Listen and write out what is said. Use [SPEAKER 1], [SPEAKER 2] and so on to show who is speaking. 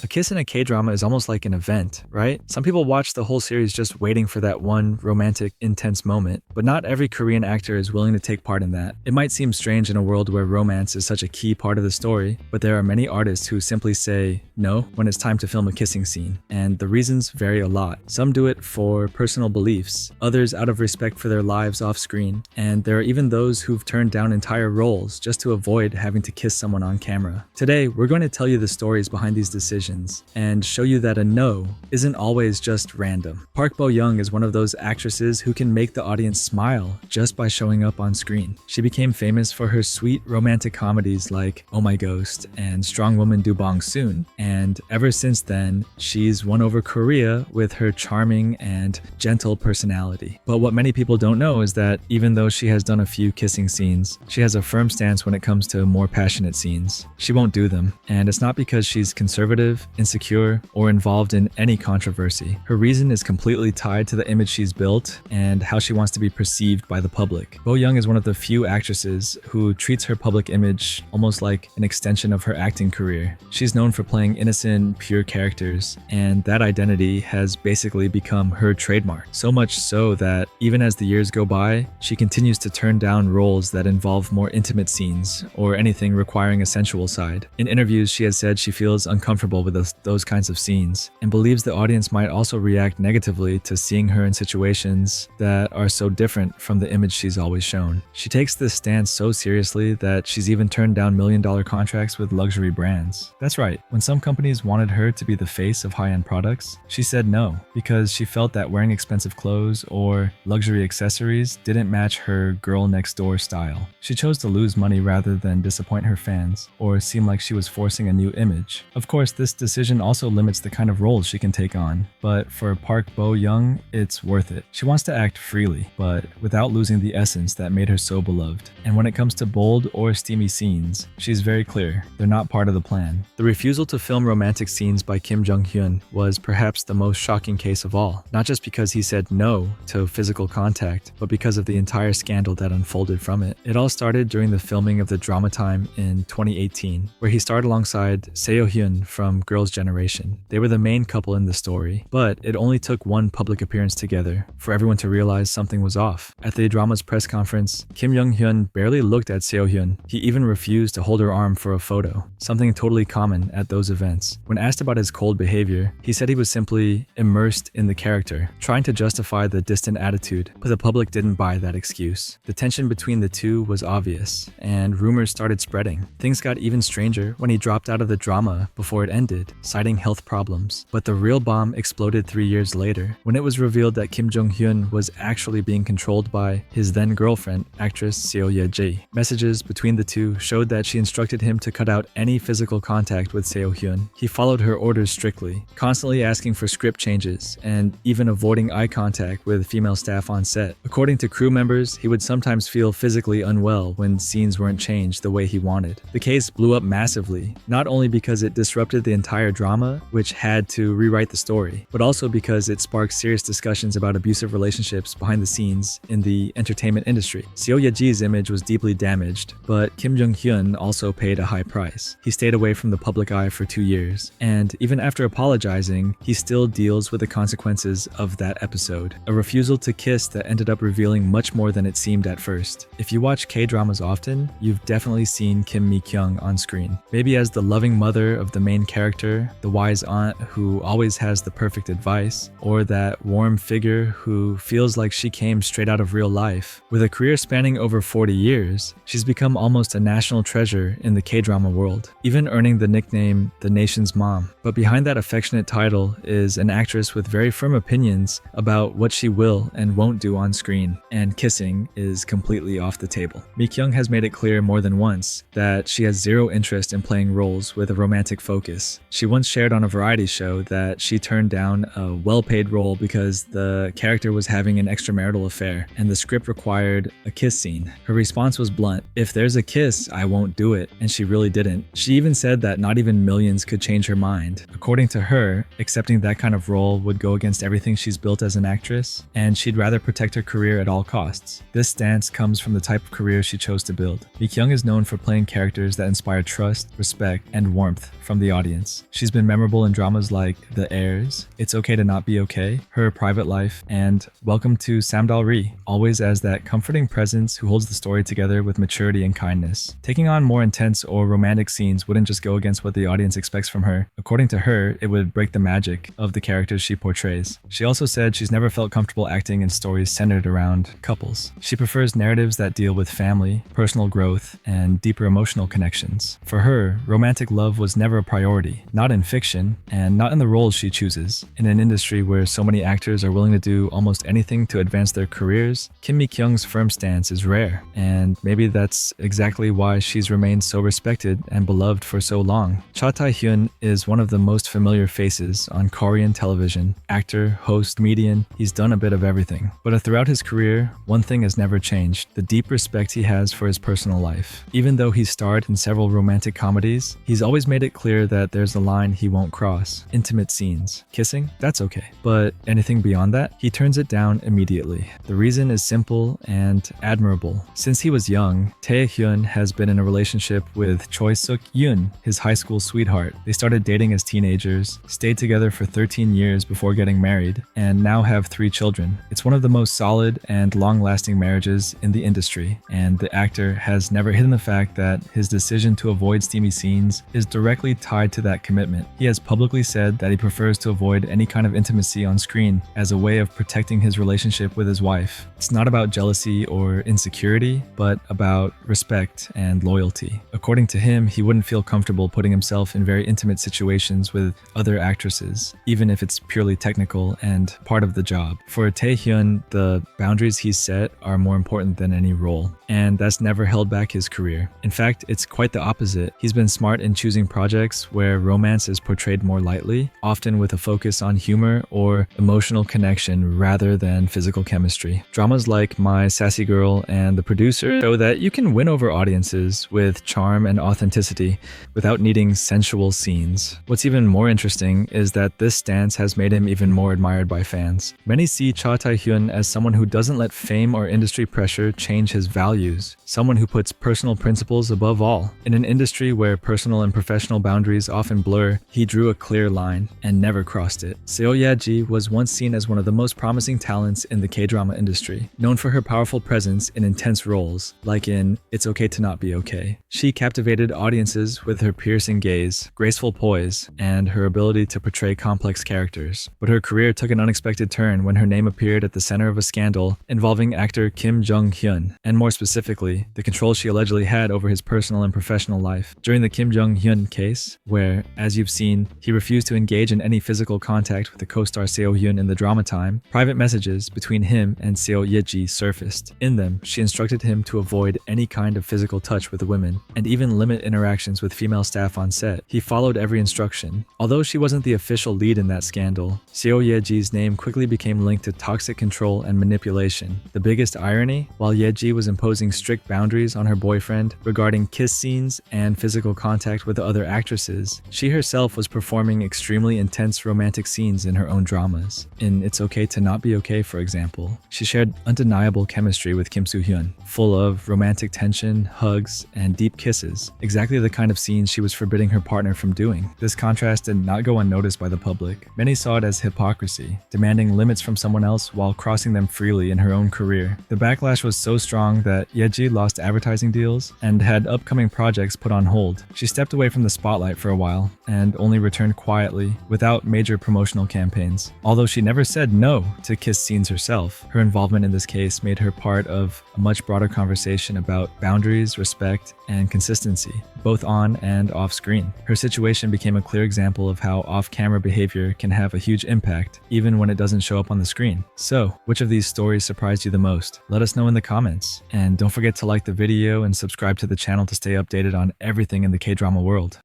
[SPEAKER 1] kiss in a K-drama is almost like an event, right? Some people watch the whole series just waiting for that one romantic, intense moment, but not every Korean actor is willing to take part in that. It might seem strange in a world where romance is such a key part of the story, but there are many artists who simply say no when it's time to film a kissing scene, and the reasons vary a lot. Some do it for personal beliefs, others out of respect for their lives off screen, and there are even those who've turned down entire roles just to avoid having to kiss someone on camera. Today, we're going to tell you the stories behind these decisions and show you that a no isn't always just random. Park Bo-young is one of those actresses who can make the audience smile just by showing up on screen. She became famous for her sweet romantic comedies like Oh My Ghost and Strong Woman Do Bong Soon, and ever since then, she's won over Korea with her charming and gentle personality. But what many people don't know is that even though she has done a few kissing scenes, she has a firm stance when it comes to more passionate scenes. She won't do them, and it's not because she's conservative, insecure, or involved in any controversy. Her reason is completely tied to the image she's built and how she wants to be perceived by the public. Bo-young is one of the few actresses who treats her public image almost like an extension of her acting career. She's known for playing innocent, pure characters, and that identity has basically become her trademark. So much so that even as the years go by, she continues to turn down roles that involve more intimate scenes or anything requiring a sensual side. In interviews, she has said she feels uncomfortable with those kinds of scenes and believes the audience might also react negatively to seeing her in situations that are so different from the image she's always shown. She takes this stance so seriously that she's even turned down million-dollar contracts with luxury brands. That's right, when some companies wanted her to be the face of high-end products, she said no because she felt that wearing expensive clothes or luxury accessories didn't match her girl next door style. She chose to lose money rather than disappoint her fans or seem like she was forcing a new image. Of course, this decision also limits the kind of roles she can take on, but for Park Bo-young, it's worth it. She wants to act freely, but without losing the essence that made her so beloved. And when it comes to bold or steamy scenes, she's very clear, they're not part of the plan. The refusal to film romantic scenes by Kim Jong-hyun was perhaps the most shocking case of all, not just because he said no to physical contact, but because of the entire scandal that unfolded from it. It all started during the filming of the drama Time in 2018, where he starred alongside Seo-hyun from Girls' Generation. They were the main couple in the story, but it only took one public appearance together for everyone to realize something was off. At the drama's press conference, Kim Jong-hyun barely looked at Seo-hyun. He even refused to hold her arm for a photo, something totally common at those events. When asked about his cold behavior, he said he was simply immersed in the character, trying to justify the distant attitude, but the public didn't buy that excuse. The tension between the two was obvious, and rumors started spreading. Things got even stranger when he dropped out of the drama before it ended, citing health problems. But the real bomb exploded 3 years later, when it was revealed that Kim Jong-hyun was actually being controlled by his then-girlfriend, actress Seo Ye-ji. Messages between the two showed that she instructed him to cut out any physical contact with Seo-hyun. He followed her orders strictly, constantly asking for script changes, and even avoiding eye contact with female staff on set. According to crew members, he would sometimes feel physically unwell when scenes weren't changed the way he wanted. The case blew up massively, not only because it disrupted the entire drama, which had to rewrite the story, but also because it sparked serious discussions about abusive relationships behind the scenes in the entertainment industry. Seo Ye-ji's image was deeply damaged, but Kim Jong-hyun also paid a high price. He stayed away from the public eye for 2 years, and even after apologizing, he still deals with the consequences of that episode. A refusal to kiss that ended up revealing much more than it seemed at first. If you watch K-dramas often, you've definitely seen Kim Mi-kyung on screen. Maybe as the loving mother of the main character, the wise aunt who always has the perfect advice, or that warm figure who feels like she came straight out of real life. With a career spanning over 40 years, she's become almost a national treasure in the K-drama world, even earning the nickname the nation's mom. But behind that affectionate title is an actress with very firm opinions about what she will and won't do on screen, and kissing is completely off the table. Mi-kyung has made it clear more than once that she has zero interest in playing roles with a romantic focus. She once shared on a variety show that she turned down a well-paid role because the character was having an extramarital affair and the script required a kiss scene. Her response was blunt: "If there's a kiss, I won't do it," and she really didn't. She even said that not even millions could change her mind. According to her, accepting that kind of role would go against everything she's built as an actress, and she'd rather protect her career at all costs. This stance comes from the type of career she chose to build. Mi-kyung is known for playing characters that inspire trust, respect, and warmth from the audience. presence. She's been memorable in dramas like The Heirs, It's Okay to Not Be Okay, Her Private Life, and Welcome to Samdalri, always as that comforting presence who holds the story together with maturity and kindness. Taking on more intense or romantic scenes wouldn't just go against what the audience expects from her. According to her, it would break the magic of the characters she portrays. She also said she's never felt comfortable acting in stories centered around couples. She prefers narratives that deal with family, personal growth, and deeper emotional connections. For her, romantic love was never a priority, not in fiction, and not in the roles she chooses. In an industry where so many actors are willing to do almost anything to advance their careers, Kim Mi-kyung's firm stance is rare, and maybe that's exactly why she's remained so respected and beloved for so long. Cha Tae-hyun is one of the most familiar faces on Korean television. Actor, host, comedian, he's done a bit of everything. But throughout his career, one thing has never changed: the deep respect he has for his personal life. Even though he's starred in several romantic comedies, he's always made it clear that there's a line he won't cross. Intimate scenes. Kissing? That's okay. But anything beyond that, he turns it down immediately. The reason is simple and admirable. Since he was young, Tae-hyun has been in a relationship with Choi Suk-yoon, his high school sweetheart. They started dating as teenagers, stayed together for 13 years before getting married, and now have 3 children. It's one of the most solid and long-lasting marriages in the industry, and the actor has never hidden the fact that his decision to avoid steamy scenes is directly tied to that commitment. He has publicly said that he prefers to avoid any kind of intimacy on screen as a way of protecting his relationship with his wife. It's not about jealousy or insecurity, but about respect and loyalty. According to him, he wouldn't feel comfortable putting himself in very intimate situations with other actresses, even if it's purely technical and part of the job. For Tae-hyun, the boundaries he's set are more important than any role, and that's never held back his career. In fact, it's quite the opposite. He's been smart in choosing projects where romance is portrayed more lightly, often with a focus on humor or emotional connection rather than physical chemistry. Dramas like My Sassy Girl and The Producer show that you can win over audiences with charm and authenticity without needing sensual scenes. What's even more interesting is that this stance has made him even more admired by fans. Many see Cha Tae-hyun as someone who doesn't let fame or industry pressure change his values, someone who puts personal principles above all. In an industry where personal and professional boundaries often blur, he drew a clear line and never crossed it. Seo Ye-ji was once seen as one of the most promising talents in the K-drama industry, known for her powerful presence in intense roles, like in It's Okay to Not Be Okay. She captivated audiences with her piercing gaze, graceful poise, and her ability to portray complex characters. But her career took an unexpected turn when her name appeared at the center of a scandal involving actor Kim Jong-hyun, and more specifically, the control she allegedly had over his personal and professional life. During the Kim Jong-hyun case, where, as you've seen, he refused to engage in any physical contact with the co-star Seo-hyun in the drama time, private messages between him and Seo Ye-ji surfaced. In them, she instructed him to avoid any kind of physical touch with the women, and even limit interactions with female staff on set. He followed every instruction. Although she wasn't the official lead in that scandal, Seo Ye-ji's name quickly became linked to toxic control and manipulation. The biggest irony, while Ye-ji was imposing strict boundaries on her boyfriend regarding kiss scenes and physical contact with other actresses, she herself was performing extremely intense romantic scenes in her own dramas. In It's Okay to Not Be Okay, for example, she shared undeniable chemistry with Kim Soo-hyun, full of romantic tension, hugs, and deep kisses, exactly the kind of scenes she was forbidding her partner from doing. This contrast did not go unnoticed by the public. Many saw it as hypocrisy, demanding limits from someone else while crossing them freely in her own career. The backlash was so strong that Ye-ji lost advertising deals and had upcoming projects put on hold. She stepped away from the spotlight for a while and only returned quietly, without major promotional campaigns. Although she never said no to kiss scenes herself, her involvement in this case made her part of a much broader conversation about boundaries, respect, and consistency, both on and off screen. Her situation became a clear example of how off-camera behavior can have a huge impact, even when it doesn't show up on the screen. So, which of these stories surprised you the most? Let us know in the comments. And don't forget to like the video and subscribe to the channel to stay updated on everything in the K-drama world.